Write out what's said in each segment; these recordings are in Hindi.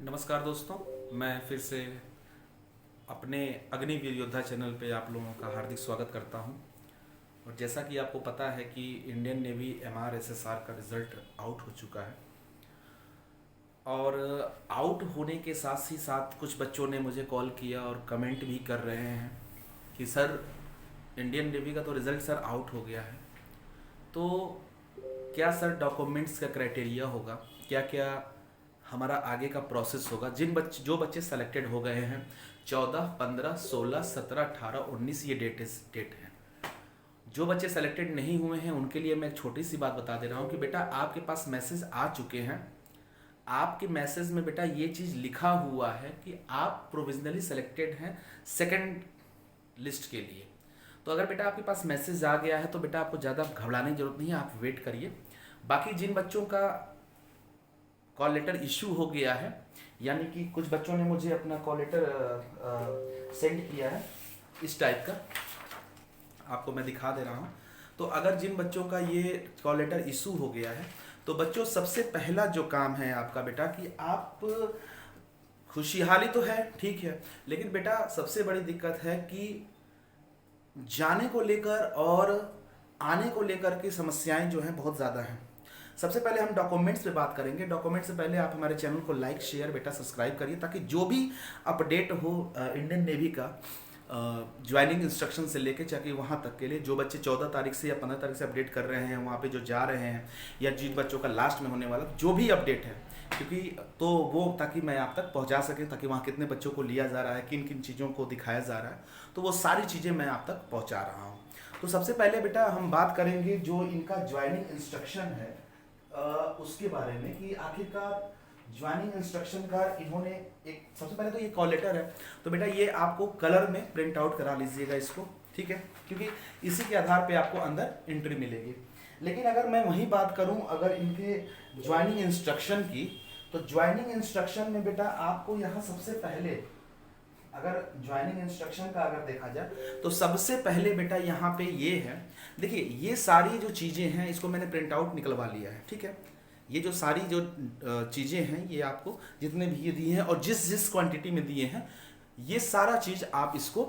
नमस्कार दोस्तों, मैं फिर से अपने अग्निवीर योद्धा चैनल पे आप लोगों का हार्दिक स्वागत करता हूं। और जैसा कि आपको पता है कि इंडियन नेवी MRSSR का रिज़ल्ट आउट हो चुका है और आउट होने के साथ ही साथ कुछ बच्चों ने मुझे कॉल किया और कमेंट भी कर रहे हैं कि सर, इंडियन नेवी का तो रिज़ल्ट सर आउट हो गया है, तो क्या सर डॉक्यूमेंट्स का क्राइटेरिया होगा, क्या क्या हमारा आगे का प्रोसेस होगा। जो बच्चे सेलेक्टेड हो गए हैं 14, 15, 16, 17, 18, 19 ये डेट है। जो बच्चे सेलेक्टेड नहीं हुए हैं उनके लिए मैं एक छोटी सी बात बता दे रहा हूँ कि बेटा आपके पास मैसेज आ चुके हैं। आपके मैसेज में बेटा ये चीज़ लिखा हुआ है कि आप प्रोविजनली सेलेक्टेड हैं सेकंड लिस्ट के लिए। तो अगर बेटा आपके पास मैसेज आ गया है तो बेटा आपको ज़्यादा घबराने की जरूरत नहीं है, आप वेट करिए। बाकी जिन बच्चों का कॉल लेटर इशू हो गया है, यानी कि कुछ बच्चों ने मुझे अपना कॉल लेटर सेंड किया है इस टाइप का, आपको मैं दिखा दे रहा हूँ। तो अगर जिन बच्चों का ये कॉल लेटर इशू हो गया है तो बच्चों सबसे पहला जो काम है आपका बेटा कि आप, खुशहाली तो है ठीक है, लेकिन बेटा सबसे बड़ी दिक्कत है कि जाने को लेकर और आने को लेकर की समस्याएं जो हैं बहुत ज़्यादा हैं। सबसे पहले हम डॉक्यूमेंट्स पे बात करेंगे। डॉक्यूमेंट्स से पहले आप हमारे चैनल को लाइक शेयर बेटा सब्सक्राइब करिए, ताकि जो भी अपडेट हो इंडियन नेवी का ज्वाइनिंग इंस्ट्रक्शन से लेके चाहे वहाँ तक के लिए, जो बच्चे 14 तारीख से या 15 तारीख से अपडेट कर रहे हैं वहाँ पे जो जा रहे हैं, या जिन बच्चों का लास्ट में होने वाला जो भी अपडेट है, क्योंकि तो वो ताकि मैं आप तक पहुँचा सकें, ताकि वहाँ कितने बच्चों को लिया जा रहा है, किन किन चीज़ों को दिखाया जा रहा है, तो वो सारी चीज़ें मैं आप तक पहुँचा रहा हूँ। तो सबसे पहले बेटा हम बात करेंगे जो इनका ज्वाइनिंग इंस्ट्रक्शन है उसके बारे में, कि आखिरकार ज्वाइनिंग इंस्ट्रक्शन का इन्होंने एक, सबसे पहले तो ये कॉल लेटर है, तो बेटा ये आपको कलर में प्रिंट आउट करा लीजिएगा इसको, ठीक है, क्योंकि इसी के आधार पे आपको अंदर एंट्री मिलेगी। लेकिन अगर मैं वही बात करूं अगर इनके ज्वाइनिंग इंस्ट्रक्शन की, तो ज्वाइनिंग इंस्ट्रक्शन में बेटा आपको यहाँ सबसे पहले, अगर ज्वाइनिंग इंस्ट्रक्शन का अगर देखा जाए तो सबसे पहले बेटा यहाँ पे ये है, देखिए ये सारी जो चीज़ें हैं इसको मैंने प्रिंट आउट निकलवा लिया है, ठीक है। ये जो सारी जो चीज़ें हैं ये आपको जितने भी ये दिए हैं और जिस जिस क्वांटिटी में दिए हैं ये सारा चीज़ आप इसको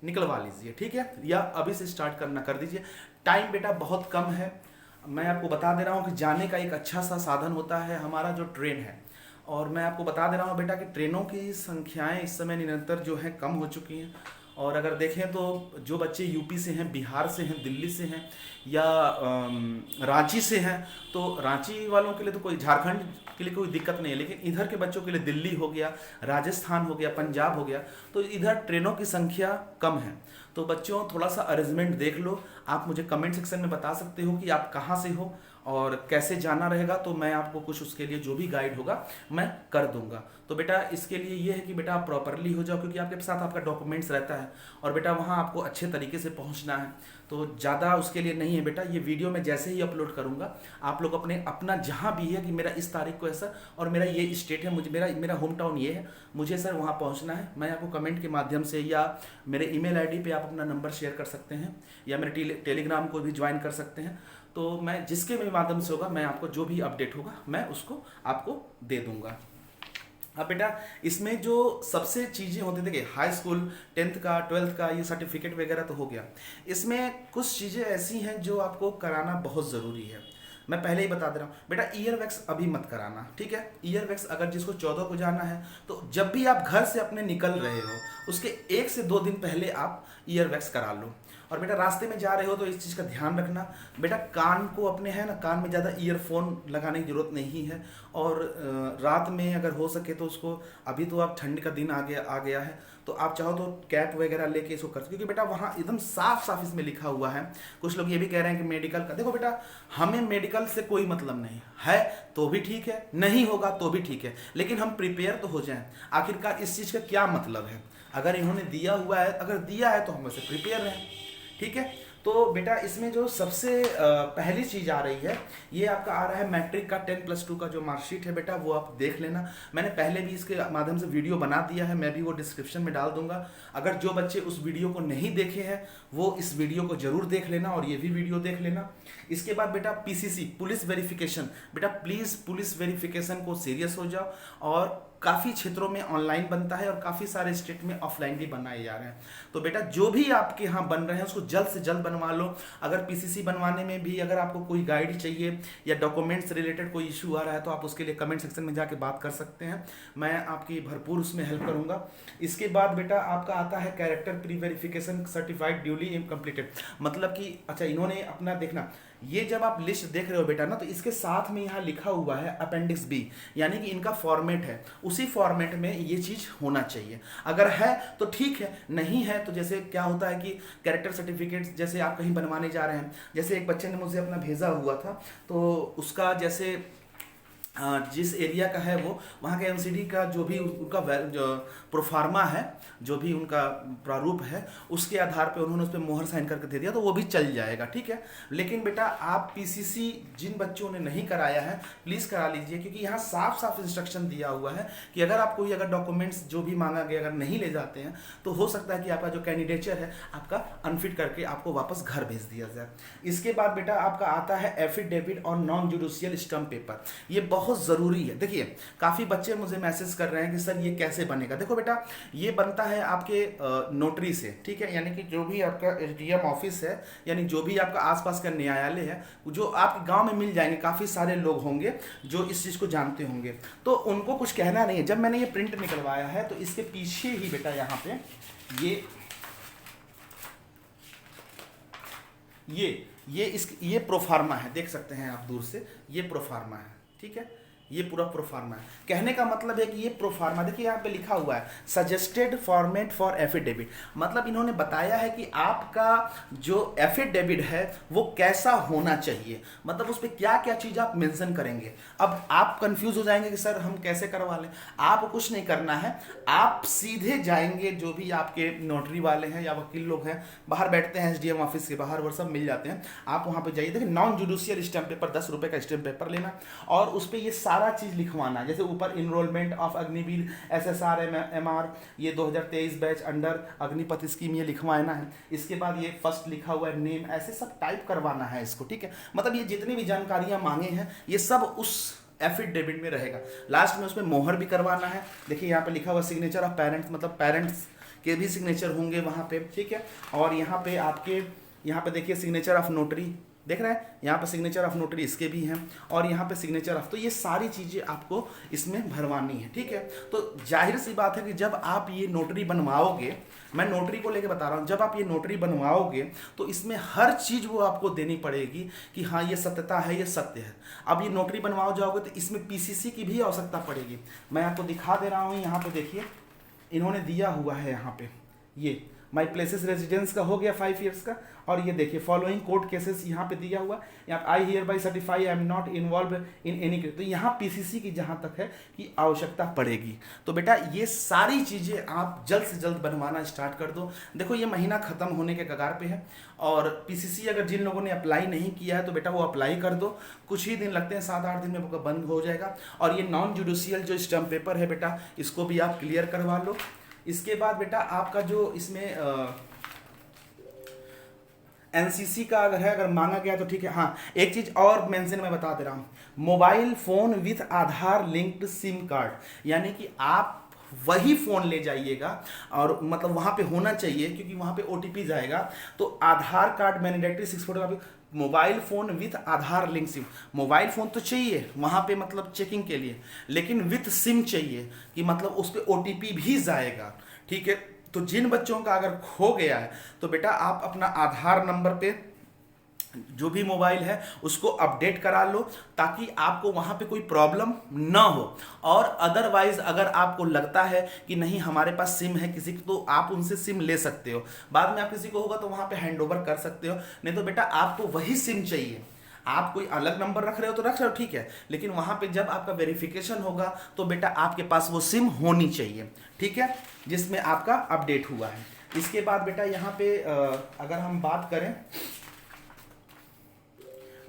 निकलवा लीजिए, ठीक है, या अभी से स्टार्ट करना कर दीजिए। टाइम बेटा बहुत कम है। मैं आपको बता दे रहा हूँ कि जाने का एक अच्छा सा साधन होता है हमारा जो ट्रेन है, और मैं आपको बता दे रहा हूँ बेटा कि ट्रेनों की संख्याएं इस समय निरंतर जो है कम हो चुकी हैं। और अगर देखें तो जो बच्चे यूपी से हैं, बिहार से हैं, दिल्ली से हैं या रांची से हैं, तो रांची वालों के लिए तो कोई, झारखंड के लिए कोई दिक्कत नहीं है, लेकिन इधर के बच्चों के लिए दिल्ली हो गया, राजस्थान हो गया, पंजाब हो गया, तो इधर ट्रेनों की संख्या कम है। तो बच्चों थोड़ा सा अरेंजमेंट देख लो। आप मुझे कमेंट सेक्शन में बता सकते हो कि आप कहाँ से हो और कैसे जाना रहेगा, तो मैं आपको कुछ उसके लिए जो भी गाइड होगा मैं कर दूंगा। तो बेटा इसके लिए ये है कि बेटा आप प्रॉपरली हो जाओ, क्योंकि आपके साथ आपका डॉक्यूमेंट्स रहता है और बेटा वहाँ आपको अच्छे तरीके से पहुँचना है। तो ज़्यादा उसके लिए नहीं है बेटा, ये वीडियो मैं जैसे ही अपलोड करूँगा आप लोग अपना जहाँ भी है कि मेरा इस तारीख को ऐसा और मेरा ये स्टेट है, मुझे मेरा होम टाउन ये है, मुझे सर वहाँ पहुँचना है, मैं आपको कमेंट के माध्यम से या मेरे ईमेल आईडी पे आप अपना नंबर शेयर कर सकते हैं या मेरे टेलीग्राम को भी ज्वाइन कर सकते हैं। तो मैं जिसके भी माध्यम से होगा मैं आपको जो भी अपडेट होगा मैं उसको आपको दे दूंगा। अब बेटा इसमें जो सबसे चीज़ें होती, देखिए हाई स्कूल 10th का 12th का ये सर्टिफिकेट वगैरह तो हो गया, इसमें कुछ चीज़ें ऐसी हैं जो आपको कराना बहुत ज़रूरी है। मैं पहले ही बता दे रहा हूँ बेटा, ईयर वैक्स अभी मत कराना, ठीक है। ईयर वैक्स अगर जिसको 14 को जाना है तो जब भी आप घर से अपने निकल रहे हो उसके 1 से 2 दिन पहले आप ईयर वैक्स करा लो। और बेटा रास्ते में जा रहे हो तो इस चीज़ का ध्यान रखना बेटा, कान को अपने है ना, कान में ज़्यादा ईयरफोन लगाने की जरूरत नहीं है। और रात में अगर हो सके तो उसको, अभी तो आप ठंड का दिन आ गया है तो आप चाहो तो कैप वगैरह लेके इसको कर सकते, क्योंकि बेटा वहाँ एकदम साफ साफ इसमें लिखा हुआ है। कुछ लोग ये भी कह रहे हैं कि मेडिकल का, देखो बेटा हमें मेडिकल से कोई मतलब नहीं है, तो भी ठीक है, नहीं होगा तो भी ठीक है, लेकिन हम प्रिपेयर तो हो जाएं। आखिरकार इस चीज़ का क्या मतलब है, अगर इन्होंने दिया हुआ है, अगर दिया है तो हम वैसे प्रिपेयर रहें, ठीक है। तो बेटा इसमें जो सबसे पहली चीज़ आ रही है ये आपका आ रहा है मैट्रिक का 10+2 का जो मार्कशीट है बेटा, वो आप देख लेना। मैंने पहले भी इसके माध्यम से वीडियो बना दिया है, मैं भी वो डिस्क्रिप्शन में डाल दूंगा। अगर जो बच्चे उस वीडियो को नहीं देखे हैं वो इस वीडियो को जरूर देख लेना और ये भी वीडियो देख लेना। इसके बाद बेटा PCC पुलिस वेरिफिकेशन, बेटा प्लीज़ पुलिस वेरिफिकेशन को सीरियस हो जाओ और काफ़ी क्षेत्रों में ऑनलाइन बनता है और काफ़ी सारे स्टेट में ऑफलाइन भी बनाए जा रहे हैं। तो बेटा जो भी आपके यहाँ बन रहे हैं उसको जल्द से जल्द बनवा लो। अगर पीसीसी बनवाने में भी अगर आपको कोई गाइड चाहिए या डॉक्यूमेंट्स रिलेटेड कोई इशू आ रहा है तो आप उसके लिए कमेंट सेक्शन में जाके बात कर सकते हैं, मैं आपकी भरपूर उसमें हेल्प करूंगा। इसके बाद बेटा आपका आता है character pre verification certified duly completed, मतलब कि अच्छा इन्होंने अपना देखना, ये जब आप लिस्ट देख रहे हो बेटा ना तो इसके साथ में यहाँ लिखा हुआ है अपेंडिक्स बी, यानी कि इनका फॉर्मेट है, उसी फॉर्मेट में ये चीज होना चाहिए। अगर है तो ठीक है, नहीं है तो जैसे क्या होता है कि कैरेक्टर सर्टिफिकेट जैसे आप कहीं बनवाने जा रहे हैं, जैसे एक बच्चे ने मुझे अपना भेजा हुआ था तो उसका जैसे जिस एरिया का है वो वहाँ के एनसीडी का जो भी उनका जो प्रोफार्मा है, जो भी उनका प्रारूप है, उसके आधार पे उन्होंने उस पर मोहर साइन करके दे दिया तो वो भी चल जाएगा, ठीक है। लेकिन बेटा आप पीसीसी जिन बच्चों ने नहीं कराया है प्लीज़ करा लीजिए, क्योंकि यहाँ साफ साफ इंस्ट्रक्शन दिया हुआ है कि अगर आप कोई अगर डॉक्यूमेंट्स जो भी मांगा गया अगर नहीं ले जाते हैं तो हो सकता है कि आपका जो कैंडिडेचर है आपका अनफिट करके आपको वापस घर भेज दिया जाए। इसके बाद बेटा आपका आता है एफिडेविट और नॉन जुडिशियल स्टम्प पेपर, ये बहुत जरूरी है। देखिए काफी बच्चे मुझे मैसेज कर रहे हैं कि सर ये कैसे बनेगा। देखो बेटा ये बनता है आपके नोटरी से, ठीक है, यानी कि जो भी आपका एसडीएम ऑफिस है, यानी जो भी आपका आसपास का न्यायालय है, जो आपके गांव में मिल जाएंगे, काफी सारे लोग होंगे जो इस चीज को जानते होंगे, तो उनको कुछ कहना नहीं है। जब मैंने ये प्रिंट निकलवाया है तो इसके पीछे ही बेटा यहाँ पे ये प्रोफार्मा है, देख सकते हैं आप दूर से, ये प्रोफार्मा है, ठीक है, ये पूरा प्रोफार्मा है। कहने का मतलब है कि ये प्रोफार्मा देखिए यहाँ पे लिखा हुआ है सजेस्टेड फॉर्मेट फॉर एफिडेविट, मतलब इन्होंने बताया है कि आपका जो एफिडेविट है वो कैसा होना चाहिए, मतलब उस पर क्या क्या चीज आप मेंशन करेंगे। अब आप कंफ्यूज हो जाएंगे कि सर हम कैसे करवा लें। आप कुछ नहीं करना है, आप सीधे जाएंगे, जो भी आपके नोटरी वाले हैं या वकील लोग हैं बाहर बैठते हैं एसडीएम ऑफिस के बाहर, वो सब मिल जाते हैं, आप वहां पे जाइए। देखिए नॉन जुडिशियल स्टैम्प पेपर 10 रुपए का स्टैम्प पेपर लेना और उस पर ये सारा चीज लिखवाना, जैसे ऊपर enrolment of Agniveer SSR MR ये 2023 बैच अंडर अग्निपथ स्कीम ये लिखवाना है। इसके बाद ये फर्स्ट लिखा हुआ है नेम, ऐसे सब टाइप करवाना है इसको, ठीक है। मतलब ये जितनी भी जानकारियां मांगे हैं ये सब उस एफिडेविट में रहेगा। लास्ट में उसमें मोहर भी करवाना है। देखिए यहाँ पे लिखा हुआ सिग्नेचर ऑफ पेरेंट्स, मतलब पेरेंट्स के भी सिग्नेचर होंगे वहाँ पे, ठीक है। और यहाँ पे आपके यहाँ पे देखिए सिग्नेचर ऑफ नोटरी, देख रहे हैं यहाँ पे सिग्नेचर ऑफ नोटरी इसके भी हैं, और यहाँ पे सिग्नेचर ऑफ, तो ये सारी चीजें आपको इसमें भरवानी है, ठीक है। तो जाहिर सी बात है कि जब आप ये नोटरी बनवाओगे, मैं नोटरी को लेके बता रहा हूँ, जब आप ये नोटरी बनवाओगे तो इसमें हर चीज वो आपको देनी पड़ेगी कि हाँ ये सत्यता है, ये सत्य है। अब ये नोटरी बनवाओ जाओगे तो इसमें पीसीसी की भी आवश्यकता पड़ेगी। मैं आपको दिखा दे रहा हूँ, यहाँ पे देखिए इन्होंने दिया हुआ है, यहाँ पे ये माई प्लेसेस रेजिडेंस का हो गया 5 ईयर्स का, और ये देखिए फॉलोइंग कोर्ट केसेस यहाँ पे दिया हुआ, यहाँ I hear by certify I am not involve in any case, तो यहाँ पीसीसी की जहाँ तक है कि आवश्यकता पड़ेगी। तो बेटा ये सारी चीज़ें आप जल्द से जल्द बनवाना स्टार्ट कर दो। देखो ये महीना खत्म होने के कगार पे है, और पीसीसी अगर जिन लोगों ने अप्लाई नहीं किया है तो बेटा वो अप्लाई कर दो, कुछ ही दिन लगते हैं, 7-8 दिन में वो बंद हो जाएगा। और ये नॉन जुडिशियल जो स्टैम्प पेपर है बेटा इसको भी आप क्लियर करवा लो। इसके बाद बेटा आपका जो इसमें एनसीसी का अगर है, अगर मांगा गया तो ठीक है। हाँ एक चीज और मेंशन मैं बता दे रहा हूँ, mobile phone with Aadhaar linked SIM card, यानी कि आप वही फोन ले जाइएगा और मतलब वहां पे होना चाहिए, क्योंकि वहां पे ओटीपी जाएगा। तो Aadhaar card mandatory 6 photo copy, mobile phone with Aadhaar link SIM, mobile phone तो चाहिए वहां पे मतलब चेकिंग के लिए, लेकिन विथ सिम चाहिए कि मतलब उस पर ओटीपी भी जाएगा, ठीक है। तो जिन बच्चों का अगर खो गया है तो बेटा आप अपना आधार नंबर पे जो भी मोबाइल है उसको अपडेट करा लो, ताकि आपको वहां पे कोई प्रॉब्लम ना हो। और अदरवाइज अगर आपको लगता है कि नहीं हमारे पास सिम है किसी की, तो आप उनसे सिम ले सकते हो, बाद में आप किसी को होगा तो वहां पे हैंड ओवर कर सकते हो। नहीं तो बेटा आपको वही सिम चाहिए, आप कोई अलग नंबर रख रहे हो तो रख रहे हो, ठीक है, लेकिन वहां पे जब आपका वेरिफिकेशन होगा तो बेटा आपके पास वो सिम होनी चाहिए, ठीक है, जिसमें आपका अपडेट हुआ है। इसके बाद बेटा यहाँ पे अगर हम बात करें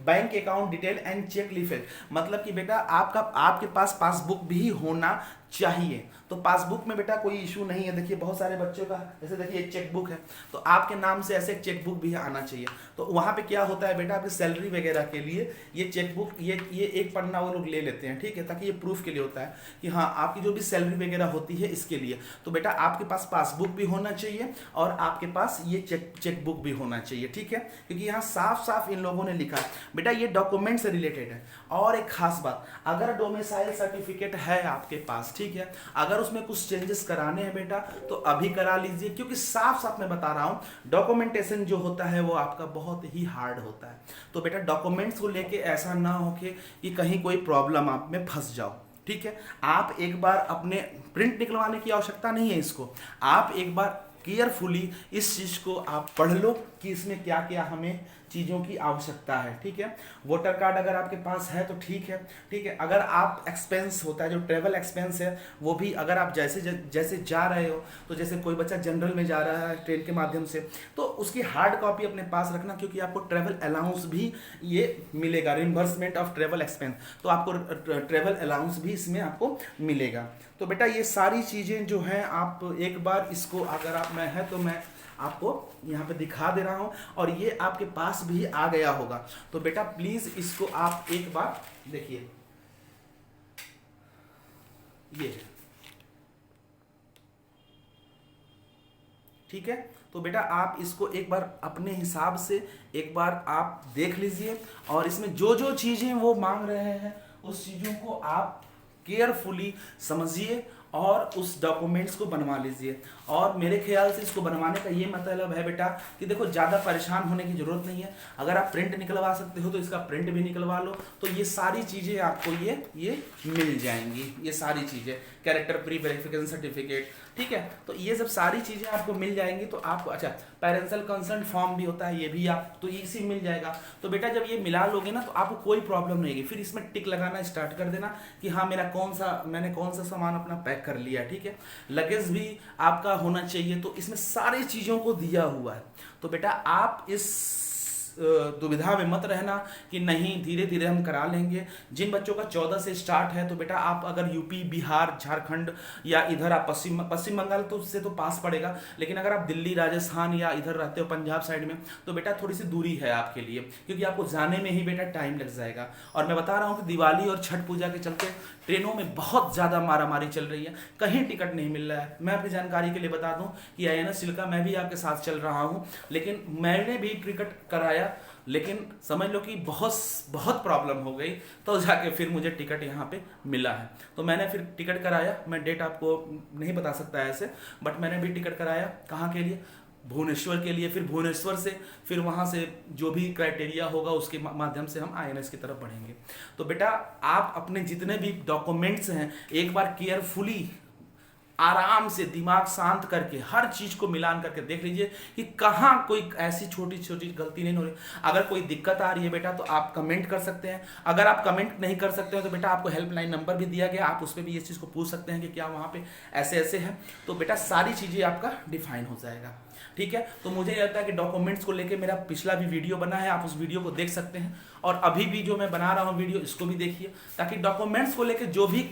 bank account detail and cheque leafage, मतलब कि बेटा आपका आपके पास पासबुक भी होना चाहिए। तो पासबुक में बेटा कोई इशू नहीं है। देखिए बहुत सारे बच्चों का, जैसे देखिए एक चेकबुक है, तो आपके नाम से ऐसे एक चेकबुक भी आना चाहिए। तो वहाँ पे क्या होता है बेटा, आपकी सैलरी वगैरह के लिए ये चेकबुक, ये एक पन्ना वो लोग ले लेते हैं, ठीक है, ताकि ये प्रूफ के लिए होता है कि हाँ आपकी जो भी सैलरी वगैरह होती है इसके लिए। तो बेटा आपके पास पासबुक भी होना चाहिए और आपके पास ये चेकबुक भी होना चाहिए, ठीक है, क्योंकि यहाँ साफ साफ इन लोगों ने लिखा है बेटा ये डॉक्यूमेंट से रिलेटेड है। और एक खास बात, अगर डोमिसाइल सर्टिफिकेट है आपके पास, ठीक है, अगर उसमें कुछ चेंजेस कराने हैं बेटा तो अभी करा लीजिए, क्योंकि साफ साफ मैं बता रहा हूं डॉक्यूमेंटेशन जो होता है वो आपका बहुत ही हार्ड होता है। तो बेटा डॉक्यूमेंट्स को लेके ऐसा ना हो कि कहीं कोई प्रॉब्लम आप में फंस जाओ, ठीक है। आप एक बार अपने प्रिंट निकलवाने की आवश्यकता नहीं है इसको, आप एक बार केयरफुली इस चीज को आप पढ़ लो कि इसमें क्या क्या हमें चीज़ों की आवश्यकता है, ठीक है। वोटर कार्ड अगर आपके पास है तो ठीक है, ठीक है। अगर आप एक्सपेंस होता है जो ट्रेवल एक्सपेंस है वो भी अगर आप जैसे जा रहे हो, तो जैसे कोई बच्चा जनरल में जा रहा है ट्रेन के माध्यम से, तो उसकी हार्ड कॉपी अपने पास रखना, क्योंकि आपको ट्रेवल अलाउंस भी ये मिलेगा, रिम्बर्समेंट ऑफ ट्रेवल एक्सपेंस, तो आपको ट्रेवल अलाउंस भी इसमें आपको मिलेगा। तो बेटा ये सारी चीज़ें जो हैं आप एक बार इसको, अगर आप में है तो मैं आपको यहाँ पे दिखा दे रहा हूँ, और ये आपके पास भी आ गया होगा। तो बेटा प्लीज इसको आप एक बार देखिए, ये ठीक है। तो बेटा आप इसको एक बार अपने हिसाब से एक बार आप देख लीजिए, और इसमें जो जो चीजें वो मांग रहे हैं उस चीजों को आप केयरफुली समझिए और उस डॉक्यूमेंट्स को बनवा लीजिए। और मेरे ख्याल से इसको बनवाने का ये मतलब है बेटा कि देखो ज़्यादा परेशान होने की ज़रूरत नहीं है। अगर आप प्रिंट निकलवा सकते हो तो इसका प्रिंट भी निकलवा लो, तो ये सारी चीज़ें आपको ये मिल जाएंगी, ये सारी चीज़ें, कैरेक्टर प्री वेरिफिकेशन सर्टिफिकेट, ठीक है। तो ये सब सारी चीज़ें आपको मिल जाएंगी। तो आपको अच्छा पेरेंटल कंसर्न फॉर्म भी होता है, ये भी आप तो इसी मिल जाएगा। तो बेटा जब ये मिला लोगे ना तो आपको कोई प्रॉब्लम नहीं होगी। फिर इसमें टिक लगाना स्टार्ट कर देना कि हाँ मैंने कौन सा सामान अपना पैक कर लिया, ठीक है। लगेज भी आपका होना चाहिए, तो इसमें सारी चीज़ों को दिया हुआ है। तो बेटा आप इस दुविधा में मत रहना कि नहीं धीरे धीरे हम करा लेंगे। जिन बच्चों का 14 से स्टार्ट है तो बेटा आप अगर यूपी, बिहार, झारखंड या इधर आप पश्चिम बंगाल तो उससे तो पास पड़ेगा, लेकिन अगर आप दिल्ली, राजस्थान या इधर रहते हो पंजाब साइड में, तो बेटा थोड़ी सी दूरी है आपके लिए, क्योंकि आपको जाने में ही बेटा टाइम लग जाएगा। और मैं बता रहा हूँ कि दिवाली और छठ पूजा के चलते ट्रेनों में बहुत ज़्यादा मारामारी चल रही है, कहीं टिकट नहीं मिल रहा है। मैं अपनी जानकारी के लिए बता दूं कि INS चिल्का मैं भी आपके साथ चल रहा हूं, लेकिन मैंने भी टिकट कराया, लेकिन समझ लो कि बहुत प्रॉब्लम हो गई, तो जाके फिर मुझे टिकट यहाँ पे मिला है। तो मैंने फिर टिकट कराया, मैं डेट आपको नहीं बता सकता ऐसे, बट मैंने भी टिकट कराया। कहाँ के लिए? भुवनेश्वर के लिए। फिर भुवनेश्वर से फिर वहाँ से जो भी क्राइटेरिया होगा उसके माध्यम से हम INS की तरफ बढ़ेंगे। तो बेटा आप अपने जितने भी डॉक्यूमेंट्स हैं एक बार केयरफुली आराम से दिमाग शांत करके हर चीज को मिलान करके देख लीजिए कि कहाँ कोई ऐसी छोटी छोटी गलती नहीं हो रही। अगर कोई दिक्कत आ रही है बेटा तो आप कमेंट कर सकते हैं। अगर आप कमेंट नहीं कर सकते हो तो बेटा आपको हेल्पलाइन नंबर भी दिया गया, आप उस पर भी इस चीज को पूछ सकते हैं कि क्या वहाँ पे ऐसे ऐसे है। तो बेटा सारी चीजें आपका डिफाइन हो जाएगा, ठीक है। तो मुझे लगता है कि डॉक्यूमेंट्स को लेके मेरा पिछला भी वीडियो बना है, आप उस वीडियो को देख सकते हैं। और अभी भी जो मैं बना रहा हूँ वीडियो, इसको भी देखिए, ताकि डॉक्यूमेंट्स को लेके जो भी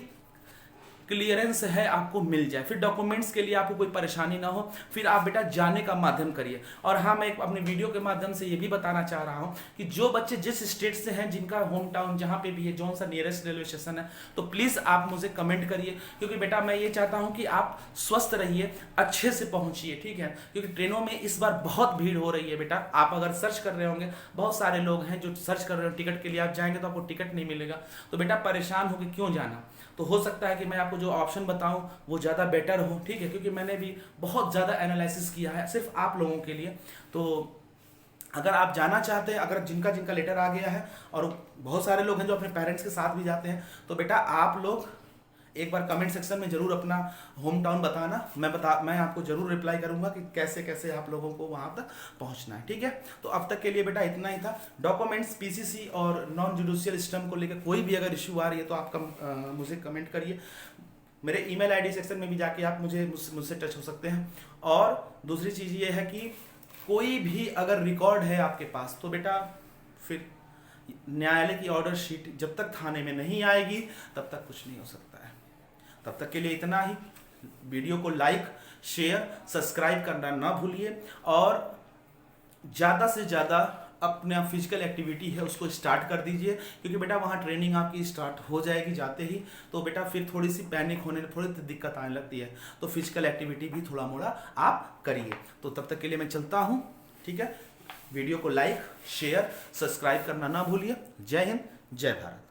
क्लियरेंस है आपको मिल जाए, फिर डॉक्यूमेंट्स के लिए आपको कोई परेशानी ना हो, फिर आप बेटा जाने का माध्यम करिए। और हाँ, मैं अपने वीडियो के माध्यम से ये भी बताना चाह रहा हूँ कि जो बच्चे जिस स्टेट से हैं, जिनका होम टाउन जहाँ पे भी है, जौन सा नियरेस्ट रेलवे स्टेशन है, तो प्लीज़ आप मुझे कमेंट करिए, क्योंकि बेटा मैं ये चाहता हूँ कि आप स्वस्थ रहिए, अच्छे से पहुँचिए, ठीक है। क्योंकि ट्रेनों में इस बार बहुत भीड़ हो रही है बेटा। आप अगर सर्च कर रहे होंगे, बहुत सारे लोग हैं जो सर्च कर रहे हो टिकट के लिए, आप जाएंगे तो आपको टिकट नहीं मिलेगा। तो बेटा परेशान होकर क्यों जाना। तो हो सकता है कि मैं आपको जो ऑप्शन बताऊं वो ज़्यादा बेटर हो, ठीक है, क्योंकि मैंने भी बहुत ज़्यादा एनालिसिस किया है सिर्फ आप लोगों के लिए। तो अगर आप जाना चाहते हैं, अगर जिनका लेटर आ गया है, और बहुत सारे लोग हैं जो अपने पेरेंट्स के साथ भी जाते हैं, तो बेटा आप लोग एक बार कमेंट सेक्शन में जरूर अपना होम टाउन बताना। मैं आपको जरूर रिप्लाई करूंगा कि कैसे कैसे आप लोगों को वहां तक पहुंचना है, ठीक है। तो अब तक के लिए बेटा इतना ही था। डॉक्यूमेंट्स, PCC और नॉन जुडिशियल स्टैम्प को लेकर कोई भी अगर इश्यू आ रही है तो आप मुझे कमेंट करिए। मेरे email ID सेक्शन में भी जाके आप मुझसे टच हो सकते हैं। और दूसरी चीज़ ये है कि कोई भी अगर रिकॉर्ड है आपके पास तो बेटा फिर न्यायालय की ऑर्डर शीट जब तक थाने में नहीं आएगी तब तक कुछ नहीं हो सकता है। तब तक के लिए इतना ही। वीडियो को लाइक, शेयर, सब्सक्राइब करना ना भूलिए और ज़्यादा से ज़्यादा अपना फिजिकल एक्टिविटी है उसको स्टार्ट कर दीजिए, क्योंकि बेटा वहाँ ट्रेनिंग आपकी स्टार्ट हो जाएगी जाते ही, तो बेटा फिर थोड़ी सी पैनिक होने में थोड़ी दिक्कत आने लगती है, तो फिजिकल एक्टिविटी भी थोड़ा मोड़ा आप करिए। तो तब तक के लिए मैं चलता हूँ, ठीक है। वीडियो को लाइक, शेयर, सब्सक्राइब करना ना भूलिए। जय हिंद, जय भारत।